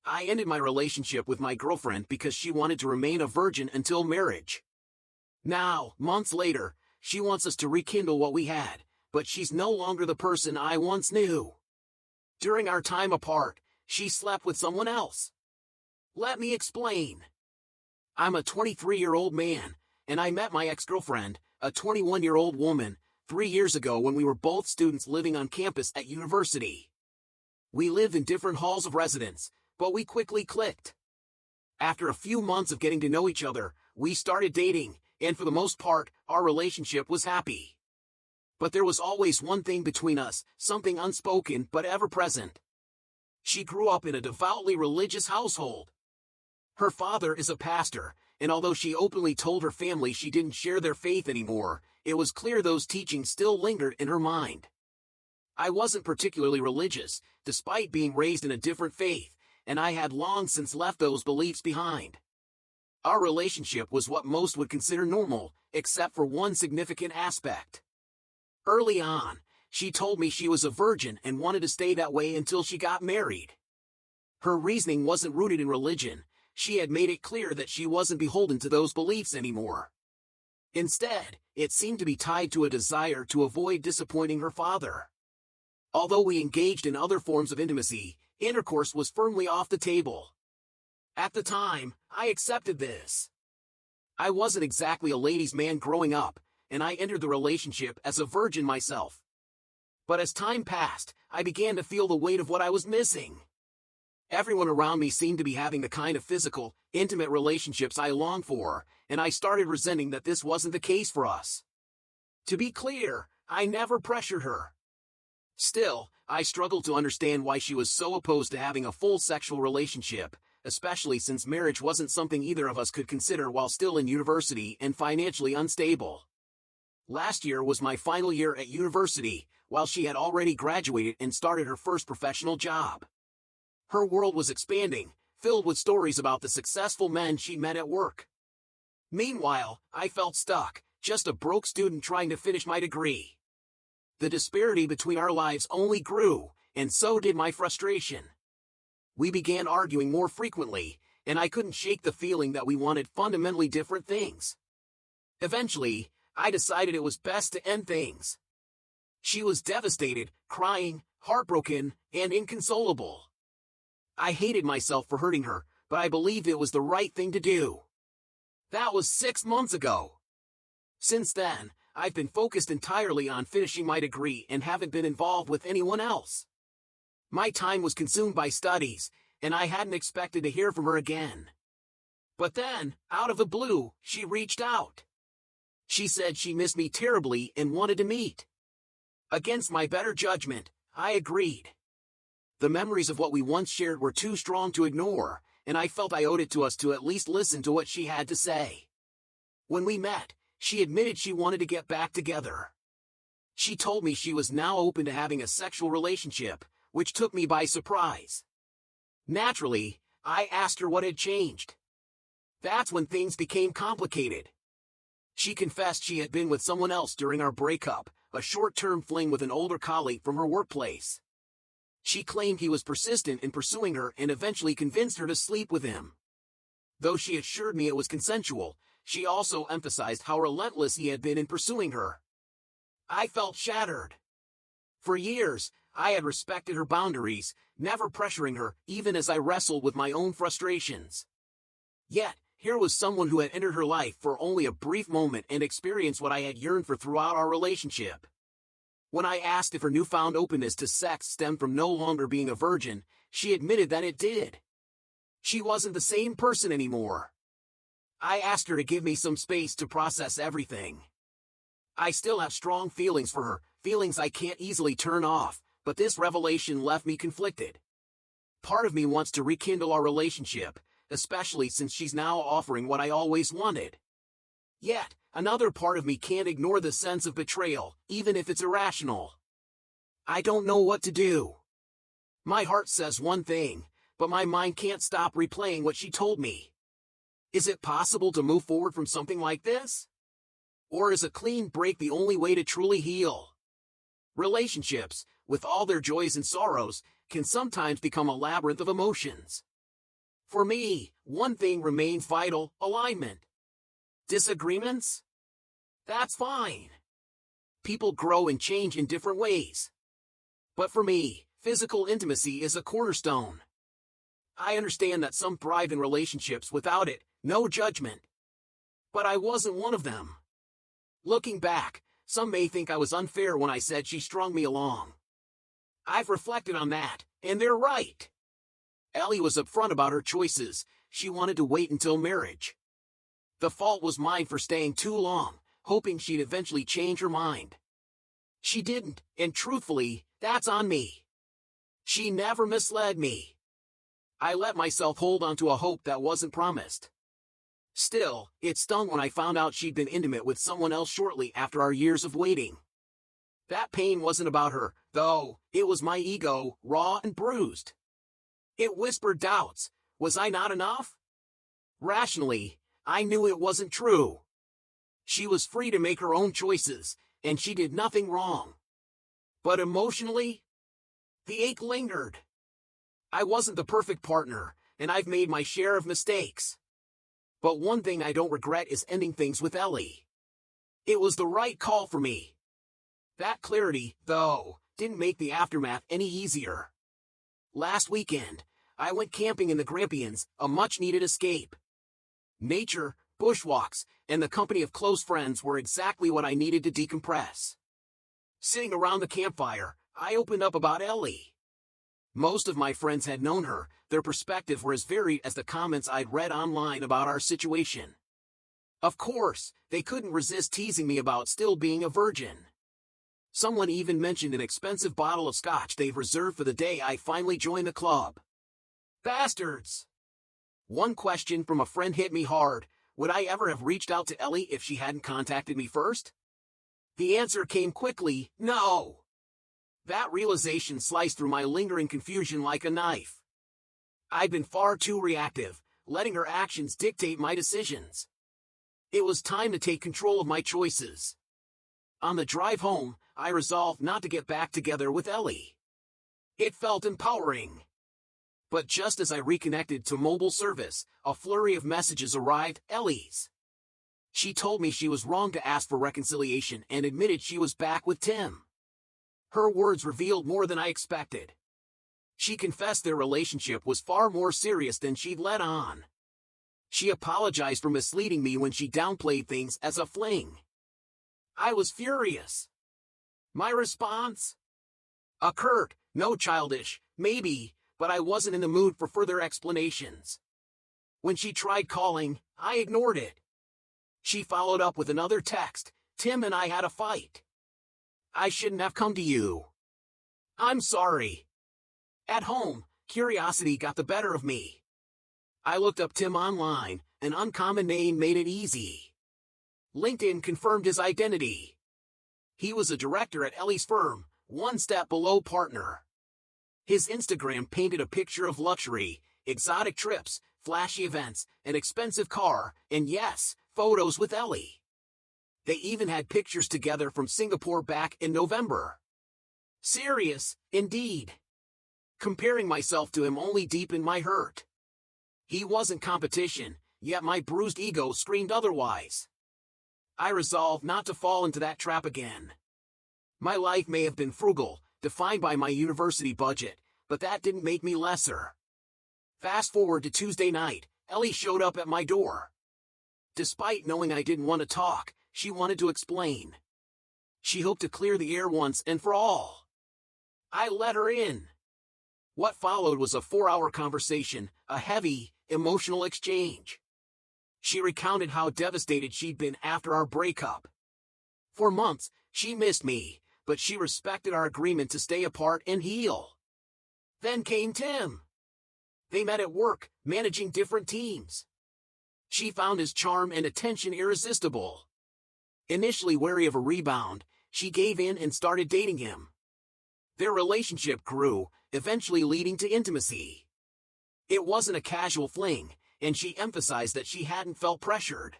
I ended my relationship with my girlfriend because she wanted to remain a virgin until marriage. Now, months later, she wants us to rekindle what we had, but she's no longer the person I once knew. During our time apart, she slept with someone else. Let me explain. I'm a 23-year-old man, and I met my ex-girlfriend, a 21-year-old woman, 3 years ago when we were both students living on campus at university. We lived in different halls of residence, but we quickly clicked. After a few months of getting to know each other, we started dating, and for the most part, our relationship was happy. But there was always one thing between us, something unspoken but ever-present. She grew up in a devoutly religious household. Her father is a pastor, and although she openly told her family she didn't share their faith anymore, it was clear those teachings still lingered in her mind. I wasn't particularly religious, despite being raised in a different faith, and I had long since left those beliefs behind. Our relationship was what most would consider normal, except for one significant aspect. Early on, she told me she was a virgin and wanted to stay that way until she got married. Her reasoning wasn't rooted in religion. She had made it clear that she wasn't beholden to those beliefs anymore. Instead, it seemed to be tied to a desire to avoid disappointing her father. Although we engaged in other forms of intimacy, intercourse was firmly off the table. At the time, I accepted this. I wasn't exactly a ladies' man growing up, and I entered the relationship as a virgin myself. But as time passed, I began to feel the weight of what I was missing. Everyone around me seemed to be having the kind of physical, intimate relationships I longed for, and I started resenting that this wasn't the case for us. To be clear, I never pressured her. Still, I struggled to understand why she was so opposed to having a full sexual relationship, especially since marriage wasn't something either of us could consider while still in university and financially unstable. Last year was my final year at university, while she had already graduated and started her first professional job. Her world was expanding, filled with stories about the successful men she met at work. Meanwhile, I felt stuck, just a broke student trying to finish my degree. The disparity between our lives only grew, and so did my frustration. We began arguing more frequently, and I couldn't shake the feeling that we wanted fundamentally different things. Eventually, I decided it was best to end things. She was devastated, crying, heartbroken, and inconsolable. I hated myself for hurting her, but I believed it was the right thing to do. That was 6 months ago. Since then, I've been focused entirely on finishing my degree and haven't been involved with anyone else. My time was consumed by studies, and I hadn't expected to hear from her again. But then, out of the blue, she reached out. She said she missed me terribly and wanted to meet. Against my better judgment, I agreed. The memories of what we once shared were too strong to ignore, and I felt I owed it to us to at least listen to what she had to say. When we met, she admitted she wanted to get back together. She told me she was now open to having a sexual relationship, which took me by surprise. Naturally, I asked her what had changed. That's when things became complicated. She confessed she had been with someone else during our breakup, a short-term fling with an older colleague from her workplace. She claimed he was persistent in pursuing her and eventually convinced her to sleep with him. Though she assured me it was consensual, she also emphasized how relentless he had been in pursuing her. I felt shattered. For years, I had respected her boundaries, never pressuring her, even as I wrestled with my own frustrations. Yet, here was someone who had entered her life for only a brief moment and experienced what I had yearned for throughout our relationship. When I asked if her newfound openness to sex stemmed from no longer being a virgin, she admitted that it did. She wasn't the same person anymore. I asked her to give me some space to process everything. I still have strong feelings for her, feelings I can't easily turn off, but this revelation left me conflicted. Part of me wants to rekindle our relationship, especially since she's now offering what I always wanted. Yet, another part of me can't ignore the sense of betrayal, even if it's irrational. I don't know what to do. My heart says one thing, but my mind can't stop replaying what she told me. Is it possible to move forward from something like this? Or is a clean break the only way to truly heal? Relationships, with all their joys and sorrows, can sometimes become a labyrinth of emotions. For me, one thing remained vital: alignment. Disagreements? That's fine. People grow and change in different ways. But for me, physical intimacy is a cornerstone. I understand that some thrive in relationships without it, no judgment. But I wasn't one of them. Looking back, some may think I was unfair when I said she strung me along. I've reflected on that, and they're right. Ellie was upfront about her choices. She wanted to wait until marriage. The fault was mine for staying too long, hoping she'd eventually change her mind. She didn't, and truthfully, that's on me. She never misled me. I let myself hold on to a hope that wasn't promised. Still, it stung when I found out she'd been intimate with someone else shortly after our years of waiting. That pain wasn't about her, though. It was my ego, raw and bruised. It whispered doubts. Was I not enough? Rationally, I knew it wasn't true. She was free to make her own choices, and she did nothing wrong. But emotionally, the ache lingered. I wasn't the perfect partner, and I've made my share of mistakes. But one thing I don't regret is ending things with Ellie. It was the right call for me. That clarity, though, didn't make the aftermath any easier. Last weekend, I went camping in the Grampians, a much-needed escape. Nature, bushwalks, and the company of close friends were exactly what I needed to decompress. Sitting around the campfire, I opened up about Ellie. Most of my friends had known her. Their perspectives were as varied as the comments I'd read online about our situation. Of course, they couldn't resist teasing me about still being a virgin. Someone even mentioned an expensive bottle of scotch they've reserved for the day I finally joined the club. Bastards! One question from a friend hit me hard. Would I ever have reached out to Ellie if she hadn't contacted me first? The answer came quickly: no. That realization sliced through my lingering confusion like a knife. I'd been far too reactive, letting her actions dictate my decisions. It was time to take control of my choices. On the drive home, I resolved not to get back together with Ellie. It felt empowering. But just as I reconnected to mobile service, a flurry of messages arrived. Ellie's. She told me she was wrong to ask for reconciliation and admitted she was back with Tim. Her words revealed more than I expected. She confessed their relationship was far more serious than she'd let on. She apologized for misleading me when she downplayed things as a fling. I was furious. My response? A curt, no, childish, maybe, but I wasn't in the mood for further explanations. When she tried calling, I ignored it. She followed up with another text: Tim and I had a fight. I shouldn't have come to you. I'm sorry. At home, curiosity got the better of me. I looked up Tim online. An uncommon name made it easy. LinkedIn confirmed his identity. He was a director at Ellie's firm, one step below partner. His Instagram painted a picture of luxury, exotic trips, flashy events, an expensive car, and yes, photos with Ellie. They even had pictures together from Singapore back in November. Serious, indeed. Comparing myself to him only deepened my hurt. He wasn't competition, yet my bruised ego screamed otherwise. I resolved not to fall into that trap again. My life may have been frugal, defined by my university budget, but that didn't make me lesser. Fast forward to Tuesday night, Ellie showed up at my door. Despite knowing I didn't want to talk, she wanted to explain. She hoped to clear the air once and for all. I let her in. What followed was a 4-hour conversation, a heavy, emotional exchange. She recounted how devastated she'd been after our breakup. For months, she missed me, but she respected our agreement to stay apart and heal. Then came Tim. They met at work, managing different teams. She found his charm and attention irresistible. Initially wary of a rebound, she gave in and started dating him. Their relationship grew, eventually leading to intimacy. It wasn't a casual fling, and she emphasized that she hadn't felt pressured.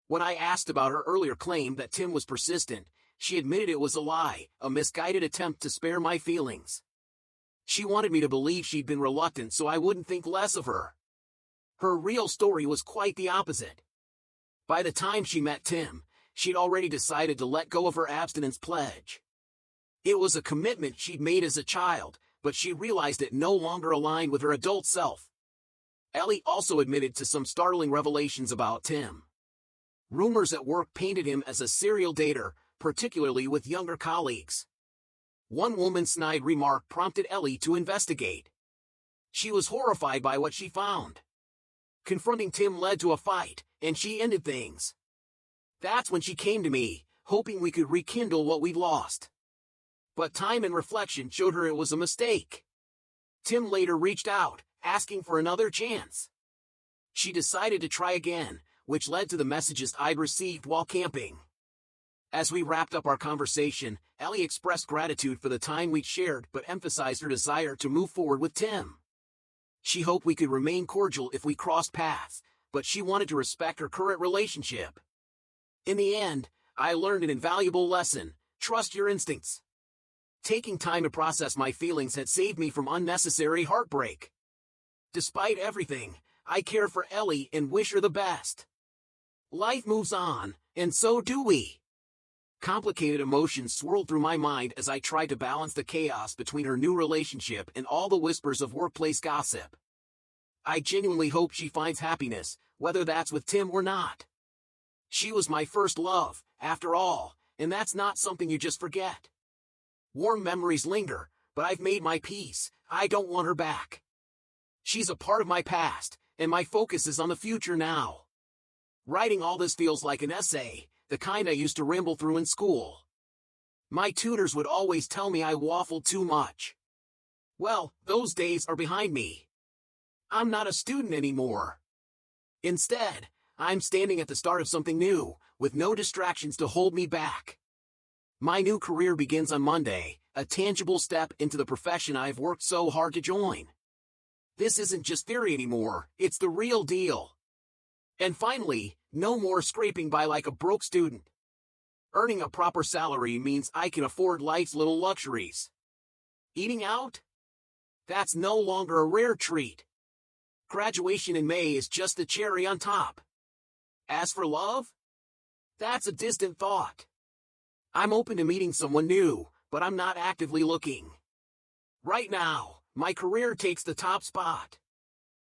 When I asked about her earlier claim that Tim was persistent, she admitted it was a lie, a misguided attempt to spare my feelings. She wanted me to believe she'd been reluctant so I wouldn't think less of her. Her real story was quite the opposite. By the time she met Tim, she'd already decided to let go of her abstinence pledge. It was a commitment she'd made as a child, but she realized it no longer aligned with her adult self. Ellie also admitted to some startling revelations about Tim. Rumors at work painted him as a serial dater, particularly with younger colleagues. One woman's snide remark prompted Ellie to investigate. She was horrified by what she found. Confronting Tim led to a fight, and she ended things. That's when she came to me, hoping we could rekindle what we'd lost. But time and reflection showed her it was a mistake. Tim later reached out, asking for another chance. She decided to try again, which led to the messages I'd received while camping. As we wrapped up our conversation, Ellie expressed gratitude for the time we'd shared but emphasized her desire to move forward with Tim. She hoped we could remain cordial if we crossed paths, but she wanted to respect her current relationship. In the end, I learned an invaluable lesson: trust your instincts. Taking time to process my feelings had saved me from unnecessary heartbreak. Despite everything, I care for Ellie and wish her the best. Life moves on, and so do we. Complicated emotions swirled through my mind as I tried to balance the chaos between her new relationship and all the whispers of workplace gossip. I genuinely hope she finds happiness, whether that's with Tim or not. She was my first love, after all, and that's not something you just forget. Warm memories linger, but I've made my peace. I don't want her back. She's a part of my past, and my focus is on the future now. Writing all this feels like an essay, the kind I used to ramble through in school. My tutors would always tell me I waffled too much. Well, those days are behind me. I'm not a student anymore. Instead, I'm standing at the start of something new, with no distractions to hold me back. My new career begins on Monday, a tangible step into the profession I've worked so hard to join. This isn't just theory anymore, it's the real deal. And finally, no more scraping by like a broke student. Earning a proper salary means I can afford life's little luxuries. Eating out? That's no longer a rare treat. Graduation in May is just the cherry on top. As for love? That's a distant thought. I'm open to meeting someone new, but I'm not actively looking. Right now, my career takes the top spot.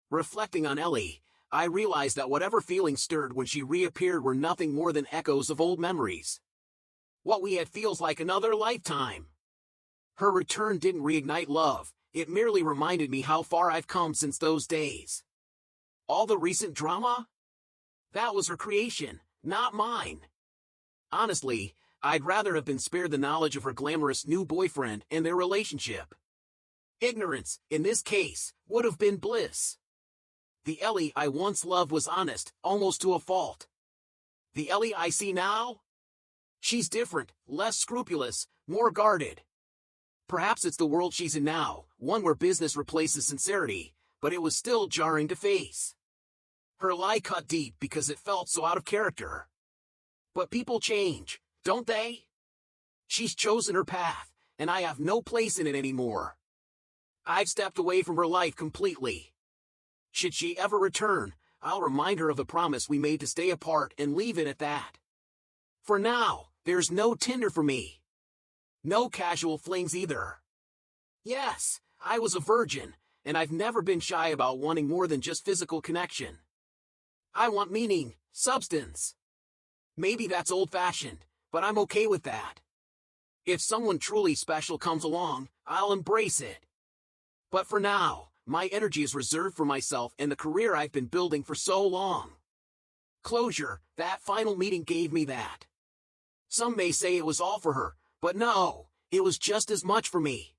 Reflecting on Ellie, I realized that whatever feelings stirred when she reappeared were nothing more than echoes of old memories. What we had feels like another lifetime. Her return didn't reignite love, it merely reminded me how far I've come since those days. All the recent drama? That was her creation, not mine. Honestly, I'd rather have been spared the knowledge of her glamorous new boyfriend and their relationship. Ignorance, in this case, would have been bliss. The Ellie I once loved was honest, almost to a fault. The Ellie I see now? She's different, less scrupulous, more guarded. Perhaps it's the world she's in now, one where business replaces sincerity, but it was still jarring to face. Her lie cut deep because it felt so out of character. But people change, don't they? She's chosen her path, and I have no place in it anymore. I've stepped away from her life completely. Should she ever return, I'll remind her of the promise we made to stay apart and leave it at that. For now, there's no Tinder for me. No casual flings either. Yes, I was a virgin, and I've never been shy about wanting more than just physical connection. I want meaning, substance. Maybe that's old-fashioned, but I'm okay with that. If someone truly special comes along, I'll embrace it. But for now, my energy is reserved for myself and the career I've been building for so long. Closure, that final meeting gave me that. Some may say it was all for her, but no, it was just as much for me.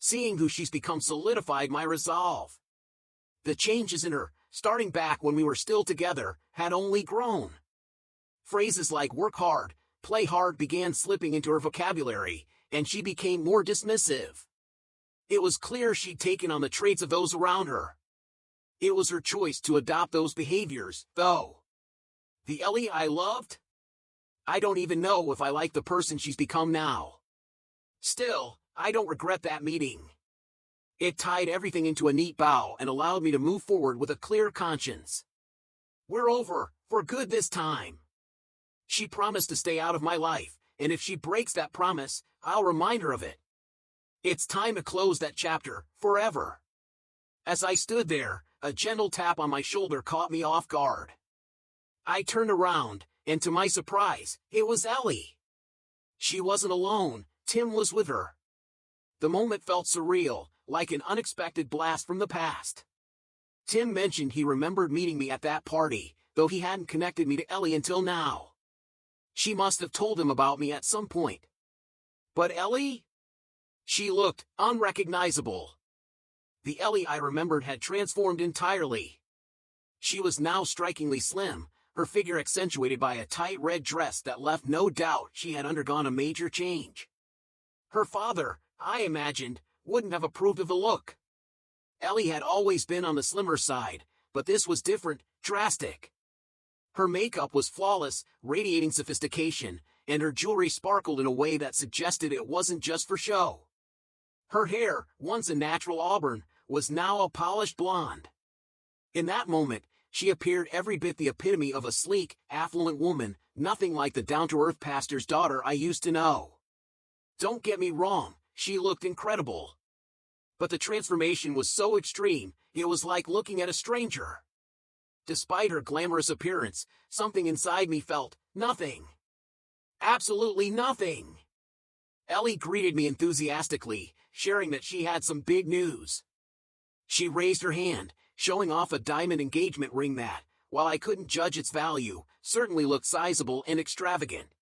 Seeing who she's become solidified my resolve. The changes in her, starting back when we were still together, had only grown. Phrases like work hard, play hard began slipping into her vocabulary, and she became more dismissive. It was clear she'd taken on the traits of those around her. It was her choice to adopt those behaviors, though. The Ellie I loved? I don't even know if I like the person she's become now. Still, I don't regret that meeting. It tied everything into a neat bow and allowed me to move forward with a clear conscience. We're over, for good this time. She promised to stay out of my life, and if she breaks that promise, I'll remind her of it. It's time to close that chapter, forever. As I stood there, a gentle tap on my shoulder caught me off guard. I turned around, and to my surprise, it was Ellie. She wasn't alone, Tim was with her. The moment felt surreal, like an unexpected blast from the past. Tim mentioned he remembered meeting me at that party, though he hadn't connected me to Ellie until now. She must have told him about me at some point. But Ellie? She looked unrecognizable. The Ellie I remembered had transformed entirely. She was now strikingly slim, her figure accentuated by a tight red dress that left no doubt she had undergone a major change. Her father, I imagined, wouldn't have approved of the look. Ellie had always been on the slimmer side, but this was different, drastic. Her makeup was flawless, radiating sophistication, and her jewelry sparkled in a way that suggested it wasn't just for show. Her hair, once a natural auburn, was now a polished blonde. In that moment, she appeared every bit the epitome of a sleek, affluent woman, nothing like the down-to-earth pastor's daughter I used to know. Don't get me wrong, she looked incredible. But the transformation was so extreme, it was like looking at a stranger. Despite her glamorous appearance, something inside me felt nothing. Absolutely nothing. Ellie greeted me enthusiastically, sharing that she had some big news. She raised her hand, showing off a diamond engagement ring that, while I couldn't judge its value, certainly looked sizable and extravagant.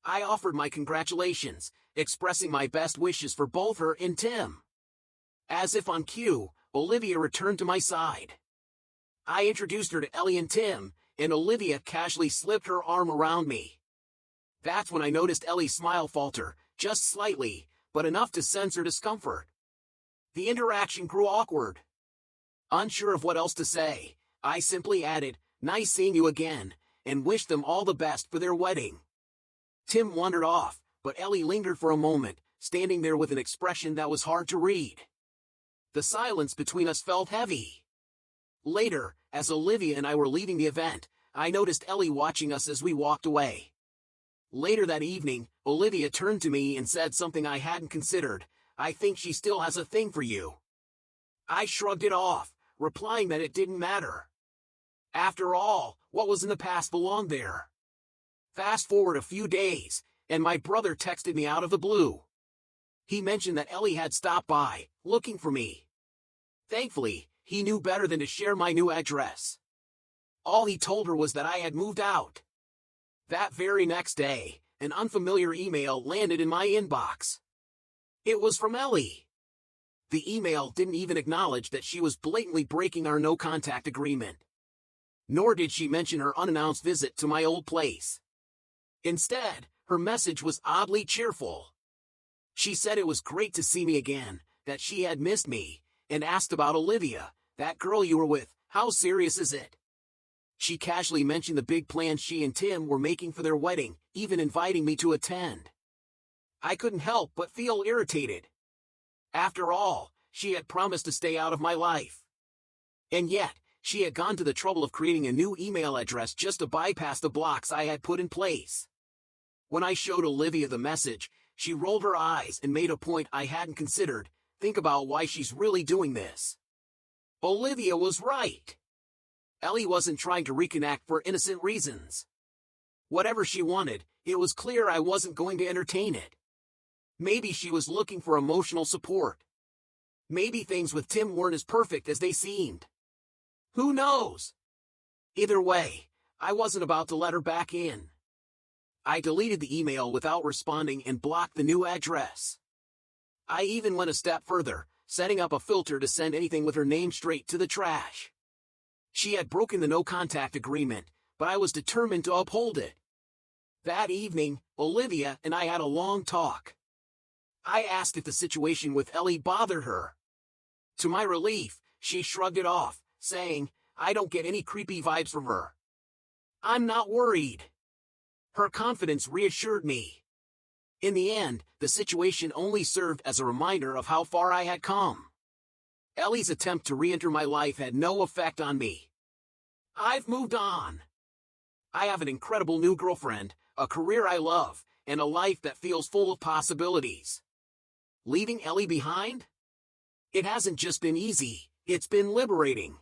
I offered my congratulations, expressing my best wishes for both her and Tim. As if on cue, Olivia returned to my side. I introduced her to Ellie and Tim, and Olivia casually slipped her arm around me. That's when I noticed Ellie's smile falter, just slightly, but enough to sense her discomfort. The interaction grew awkward. Unsure of what else to say, I simply added, "Nice seeing you again," and wished them all the best for their wedding. Tim wandered off, but Ellie lingered for a moment, standing there with an expression that was hard to read. The silence between us felt heavy. Later, as Olivia and I were leaving the event, I noticed Ellie watching us as we walked away. Later that evening, Olivia turned to me and said something I hadn't considered. "I think she still has a thing for you." I shrugged it off, replying that it didn't matter. After all, what was in the past belonged there. Fast forward a few days, and my brother texted me out of the blue. He mentioned that Ellie had stopped by, looking for me. Thankfully, he knew better than to share my new address. All he told her was that I had moved out. That very next day, an unfamiliar email landed in my inbox. It was from Ellie. The email didn't even acknowledge that she was blatantly breaking our no-contact agreement. Nor did she mention her unannounced visit to my old place. Instead, her message was oddly cheerful. She said it was great to see me again, that she had missed me, and asked about Olivia, "That girl you were with, how serious is it?" She casually mentioned the big plans she and Tim were making for their wedding, even inviting me to attend. I couldn't help but feel irritated. After all, she had promised to stay out of my life. And yet, she had gone to the trouble of creating a new email address just to bypass the blocks I had put in place. When I showed Olivia the message, she rolled her eyes and made a point I hadn't considered. Think about why she's really doing this. Olivia was right. Ellie wasn't trying to reconnect for innocent reasons. Whatever she wanted, it was clear I wasn't going to entertain it. Maybe she was looking for emotional support. Maybe things with Tim weren't as perfect as they seemed. Who knows? Either way, I wasn't about to let her back in. I deleted the email without responding and blocked the new address. I even went a step further, setting up a filter to send anything with her name straight to the trash. She had broken the no-contact agreement, but I was determined to uphold it. That evening, Olivia and I had a long talk. I asked if the situation with Ellie bothered her. To my relief, she shrugged it off, saying, "I don't get any creepy vibes from her." I'm not worried. Her confidence reassured me. In the end, the situation only served as a reminder of how far I had come. Ellie's attempt to re-enter my life had no effect on me. I've moved on. I have an incredible new girlfriend, a career I love, and a life that feels full of possibilities. Leaving Ellie behind? It hasn't just been easy, it's been liberating.